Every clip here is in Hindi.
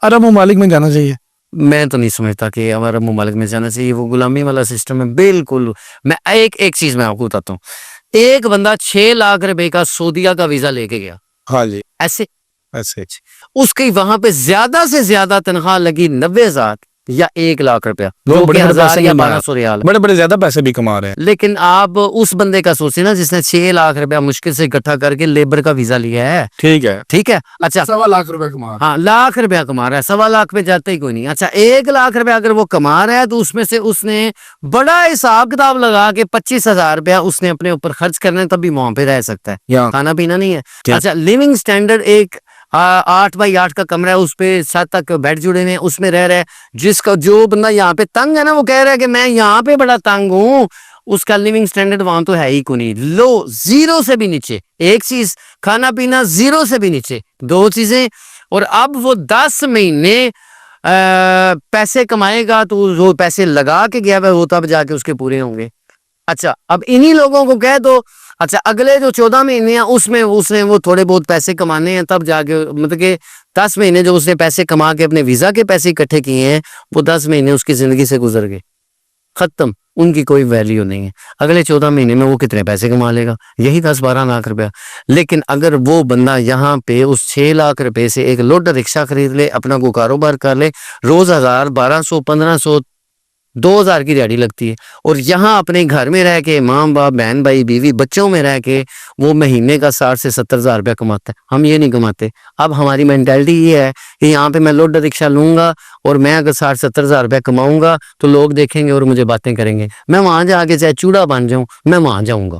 अरब ममालिक में जाना चाहिए? मैं तो नहीं समझता कि अरब ममालिक में जाना चाहिए, वो गुलामी वाला सिस्टम है बिल्कुल। मैं एक एक चीज मैं आपको बताता हूँ। एक बंदा 6 लाख रुपए का सऊदीया का वीजा लेके गया, हाँ जी, ऐसे ऐसे। उसकी वहां पे ज्यादा से ज्यादा तनख्वाह लगी 90,000 या 1 लाख रुपया, लोग जो कि बड़े बड़े 1000 पैसे या कमा 1200 रियाल है। बड़े बड़े ज्यादा पैसे भी कमा रहे हैं। लेकिन आप उस बंदे का सोचिए ना जिसने 6 लाख रुपया मुश्किल से इकट्ठा करके लेबर का वीजा लिया है, ठीक है, ठीक है। अच्छा, 1.25 लाख रुपए कमा रहे हैं। हाँ, लाख रुपया कमा रहा है, 1.25 लाख पे जाता ही कोई नहीं। अच्छा, 1 लाख रुपया अगर वो कमा रहा है तो उसमें से उसने बड़ा हिसाब किताब लगा के 25,000 रुपया उसने अपने ऊपर खर्च करना है, तभी वहां पे रह सकता है, यहाँ खाना पीना नहीं है। क्या? अच्छा, लिविंग स्टैंडर्ड एक 8x8 का कमरा है, उस पे 7 तक बेड जुड़े हुए हैं, उसमें रह रहा है। जिसका जो बंदा यहाँ पे तंग है ना, वो कह रहा है कि मैं यहाँ पे बड़ा तंग हूँ, उसका लिविंग स्टैंडर्ड वहां तो है ही को नहीं, लो, जीरो से भी नीचे। एक चीज, खाना पीना जीरो से भी नीचे, 2 चीजें। और अब वो 10 महीने पैसे कमाएगा तो वो पैसे लगा के गया वो तब जाके उसके पूरे होंगे। अच्छा, अब इन्हीं लोगों को कह दो, अच्छा अगले जो 14 महीने हैं उसमें उसने वो थोड़े बहुत पैसे कमाने हैं, तब जाके मतलब कि 10 महीने जो उसने पैसे कमा के अपने वीजा के पैसे इकट्ठे किए हैं, वो 10 महीने उसकी जिंदगी से गुजर गए, खत्म, उनकी कोई वैल्यू नहीं है। अगले 14 महीने में वो कितने पैसे कमा लेगा? यही 10-12 लाख रुपया। लेकिन अगर वो बंदा यहाँ पे उस 6 लाख रुपए से एक लोड रिक्शा खरीद ले, अपना को कारोबार कर ले, रोज 1000, 1200, 1500, 2000 की दिहाड़ी लगती है, और यहाँ अपने घर में रह के माँ बाप, बहन भाई, बीवी, बच्चों में रह के वो महीने का 60 से 70 हजार रुपया कमाता है। हम ये नहीं कमाते। अब हमारी मेंटालिटी ये है कि यहाँ पे मैं लोड रिक्शा लूंगा और मैं अगर 60-70 हजार रुपया कमाऊंगा तो लोग देखेंगे और मुझे बातें करेंगे। मैं वहां जाके चाहे चूड़ा बन जाऊं, मैं वहां जाऊंगा,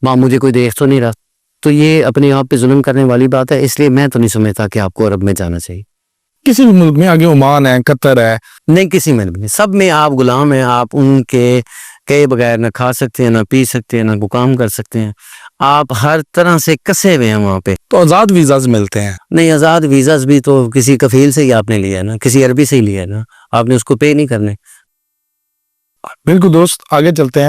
वहां मुझे कोई देख तो नहीं रहा। तो ये अपने आप पे जुल्म करने वाली बात है। इसलिए मैं तो नहीं समझता कि आपको अरब में जाना चाहिए। किसी भी मुल्क में, आगे ओमान है, कतर है, नहीं, किसी में नहीं, सब में आप गुलाम हैं। आप उनके कहे बगैर ना खा सकते हैं, ना पी सकते हैं, ना कोई काम कर सकते हैं। आप हर तरह से कसे हुए हैं वहां पे। तो आजाद वीजाज मिलते हैं। नहीं, आजाद वीजाज भी तो किसी कफील से ही आपने लिया है ना, किसी अरबी से ही लिया है ना, आपने उसको पे नहीं करने। बिल्कुल दोस्त, आगे चलते हैं।